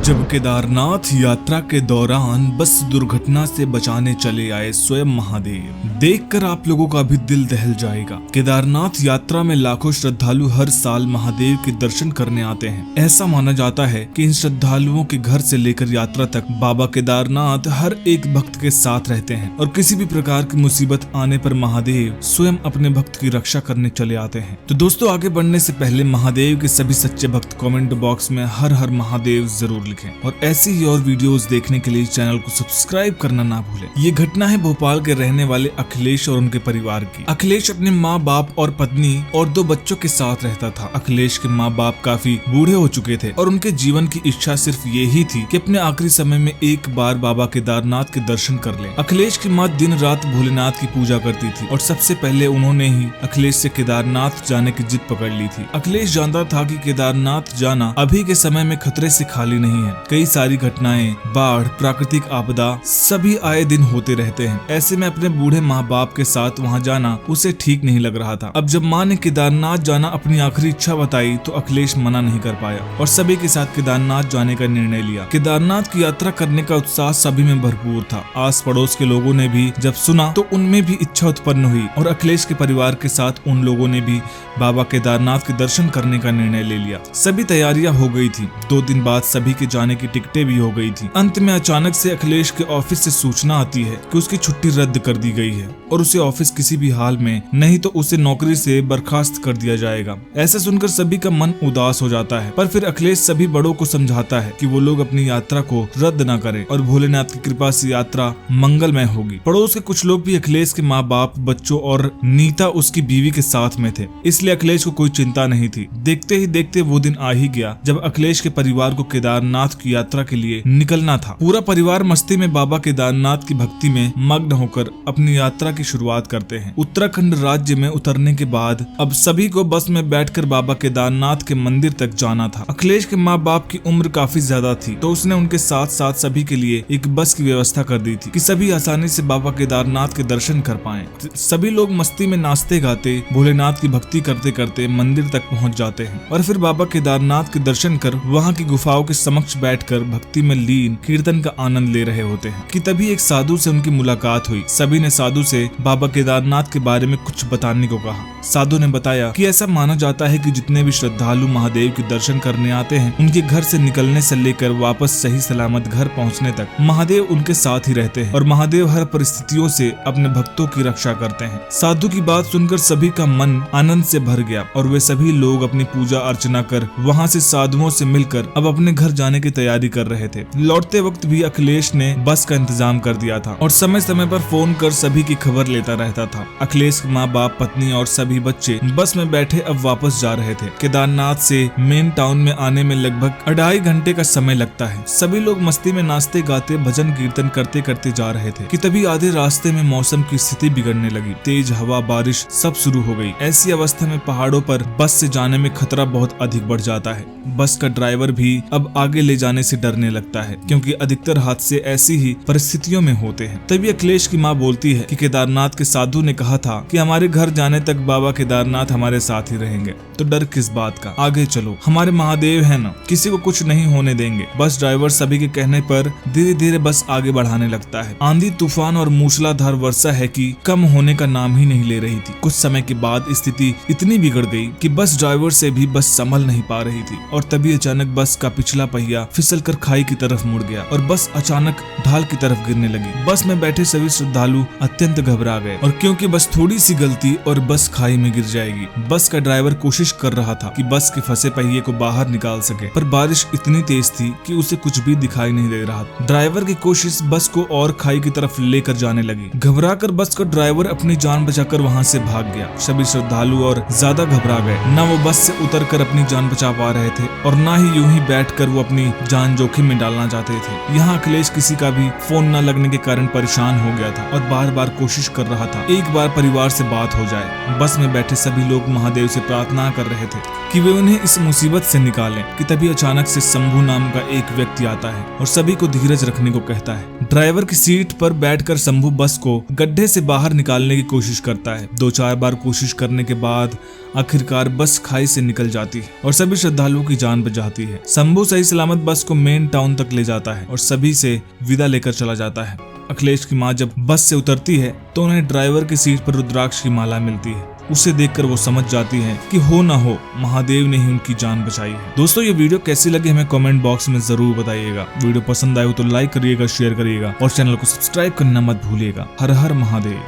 जब केदारनाथ यात्रा के दौरान बस दुर्घटना से बचाने चले आए स्वयं महादेव, देखकर आप लोगों का भी दिल दहल जाएगा। केदारनाथ यात्रा में लाखों श्रद्धालु हर साल महादेव के दर्शन करने आते हैं। ऐसा माना जाता है कि इन श्रद्धालुओं के घर से लेकर यात्रा तक बाबा केदारनाथ हर एक भक्त के साथ रहते हैं और किसी भी प्रकार की मुसीबत आने पर महादेव स्वयं अपने भक्त की रक्षा करने चले आते हैं। तो दोस्तों, आगे बढ़ने से पहले महादेव के सभी सच्चे भक्त कमेंट बॉक्स में हर हर महादेव जरूर लिखें और ऐसी ही और वीडियोस देखने के लिए चैनल को सब्सक्राइब करना ना भूलें। ये घटना है भोपाल के रहने वाले अखिलेश और उनके परिवार की। अखिलेश अपने माँ बाप और पत्नी और 2 बच्चों के साथ रहता था। अखिलेश के माँ बाप काफी बूढ़े हो चुके थे और उनके जीवन की इच्छा सिर्फ यही थी कि अपने आखिरी समय में एक बार बाबा केदारनाथ के दर्शन कर लें। अखिलेश की माँ दिन रात भोलेनाथ की पूजा करती थी और सबसे पहले उन्होंने ही अखिलेश से केदारनाथ जाने की जिद पकड़ ली थी। अखिलेश जानता था कि केदारनाथ जाना अभी के समय में खतरे से खाली नहीं है। कई सारी घटनाएं, बाढ़, प्राकृतिक आपदा सभी आए दिन होते रहते हैं। ऐसे में अपने बूढ़े माँ बाप के साथ वहाँ जाना उसे ठीक नहीं लग रहा था। अब जब माँ ने केदारनाथ जाना अपनी आखिरी इच्छा बताई तो अखिलेश मना नहीं कर पाया और सभी के साथ केदारनाथ जाने का निर्णय लिया। केदारनाथ की यात्रा करने का उत्साह सभी में भरपूर था। आस पड़ोस के लोगों ने भी जब सुना तो उनमें भी इच्छा उत्पन्न हुई और अखिलेश के परिवार के साथ उन लोगों ने भी बाबा केदारनाथ के दर्शन करने का निर्णय ले लिया। सभी तैयारियां हो गई थी। 2 दिन बाद सभी के जाने की टिकटें भी हो गई थी। अंत में अचानक से अखिलेश के ऑफिस से सूचना आती है कि उसकी छुट्टी रद्द कर दी गई है और उसे ऑफिस किसी भी हाल में नहीं तो उसे नौकरी से बर्खास्त कर दिया जाएगा। ऐसा सुनकर सभी का मन उदास हो जाता है, पर फिर अखिलेश सभी बड़ों को समझाता है कि वो लोग अपनी यात्रा को रद्द न करें और भोलेनाथ की कृपा से यात्रा मंगलमय होगी। पड़ोस के कुछ लोग भी अखिलेश के माँ बाप, बच्चों और नीता उसकी बीवी के साथ में थे, इसलिए अखिलेश को कोई चिंता नहीं थी। देखते ही देखते वो दिन आ ही गया जब अखिलेश के परिवार को केदारनाथ की यात्रा के लिए निकलना था। पूरा परिवार मस्ती में बाबा केदारनाथ की भक्ति में मग्न होकर अपनी यात्रा की शुरुआत करते हैं। उत्तराखंड राज्य में उतरने के बाद अब सभी को बस में बैठकर बाबा केदारनाथ के मंदिर तक जाना था। अखिलेश के माँ बाप की उम्र काफी ज्यादा थी तो उसने उनके साथ साथ सभी के लिए एक बस की व्यवस्था कर दी थी कि सभी आसानी से बाबा केदारनाथ के दर्शन कर पाएं। सभी लोग मस्ती में नाचते गाते भोलेनाथ की भक्ति करते करते मंदिर तक पहुंच जाते हैं और फिर बाबा केदारनाथ के दर्शन कर वहां की गुफाओं के समक्ष बैठकर भक्ति में लीन कीर्तन का आनंद ले रहे होते हैं कि तभी एक साधु से उनकी मुलाकात हुई। सभी ने साधु से बाबा केदारनाथ के बारे में कुछ बताने को कहा। साधु ने बताया कि ऐसा माना जाता है कि जितने भी श्रद्धालु महादेव के दर्शन करने आते हैं उनके घर से निकलने से लेकर वापस सही सलामत घर पहुंचने तक महादेव उनके साथ ही रहते हैं और महादेव हर परिस्थितियों से अपने भक्तों की रक्षा करते हैं। साधु की बात सुनकर सभी का मन आनंद से भर गया और वे सभी लोग अपनी पूजा अर्चना कर वहां से साधुओं से मिलकर अब अपने घर जाने की तैयारी कर रहे थे। लौटते वक्त भी अखिलेश ने बस का इंतजाम कर दिया था और समय समय पर फोन कर सभी की खबर लेता रहता था। अखिलेश के माँ बाप, पत्नी और सभी बच्चे बस में बैठे अब वापस जा रहे थे। केदारनाथ से मेन टाउन में आने में लगभग 2.5 घंटे का समय लगता है। सभी लोग मस्ती में नाचते गाते भजन कीर्तन करते करते जा रहे थे कि तभी आधे रास्ते में मौसम की स्थिति बिगड़ने लगी। तेज हवा, बारिश सब शुरू हो गई। ऐसी अवस्था में पहाड़ों पर बस से जाने में खतरा बहुत अधिक बढ़ जाता है। बस का ड्राइवर भी अब आगे ले जाने से डरने लगता है क्योंकि अधिकतर हादसे ऐसी ही परिस्थितियों में होते हैं। तभी अखिलेश की माँ बोलती है कि केदारनाथ के साधु ने कहा था कि हमारे घर जाने तक बाबा केदारनाथ हमारे साथ ही रहेंगे, तो डर किस बात का, आगे चलो, हमारे महादेव है ना, किसी को कुछ नहीं होने देंगे। बस ड्राइवर सभी के कहने पर धीरे धीरे बस आगे बढ़ाने लगता है। आंधी तूफान और मूसलाधार वर्षा है कि कम होने का नाम ही नहीं ले रही थी। कुछ समय के बाद स्थिति इतनी बिगड़ गई कि बस ड्राइवर से भी बस संभल नहीं पा रही थी और तभी अचानक बस का पिछला पहिया फिसलकर खाई की तरफ मुड़ गया और बस अचानक ढाल की तरफ गिरने लगी। बस में बैठे सभी श्रद्धालु अत्यंत घबरा गए और क्योंकि बस थोड़ी सी गलती और बस खाई में गिर जाएगी। बस का ड्राइवर कोशिश कर रहा था कि बस के फंसे पहिए को बाहर निकाल सके, पर बारिश इतनी तेज थी कि उसे कुछ भी दिखाई नहीं दे रहा। ड्राइवर की कोशिश बस को और खाई की तरफ लेकर जाने लगी। घबराकर बस का ड्राइवर अपनी जान बचाकर वहां से भाग गया। सभी श्रद्धालु और ज्यादा घबरा गए। न वो बस से उतरकर अपनी जान बचा पा रहे थे और न ही यूं ही बैठकर वो अपनी जान जोखिम में डालना चाहते थे। यहाँ अखिलेश किसी का भी फोन न लगने के कारण परेशान हो गया था और बार बार कोशिश कर रहा था एक बार परिवार से बात हो जाए। बस में बैठे सभी लोग महादेव से प्रार्थना कर रहे थे कि वे उन्हें इस मुसीबत से निकालें कि तभी अचानक से शंभू नाम का एक व्यक्ति आता है और सभी को धीरज रखने को कहता है। ड्राइवर की सीट पर बैठकर शंभू बस को गड्ढे से बाहर निकालने की कोशिश करता है। 2-4 बार कोशिश करने के बाद आखिरकार बस खाई से निकल जाती है और सभी श्रद्धालुओं की जान बचाती है। शंभू सही सलामत चामत बस को मेन टाउन तक ले जाता है और सभी से विदा लेकर चला जाता है। अखिलेश की माँ जब बस से उतरती है तो उन्हें ड्राइवर की सीट पर रुद्राक्ष की माला मिलती है। उसे देखकर वो समझ जाती हैं कि हो ना हो महादेव ने ही उनकी जान बचाई है। दोस्तों, ये वीडियो कैसी लगी हमें कमेंट बॉक्स में जरूर बताइएगा। वीडियो पसंद आए हो तो लाइक करिएगा, शेयर करिएगा और चैनल को सब्सक्राइब करना मत भूलिएगा। हर हर महादेव।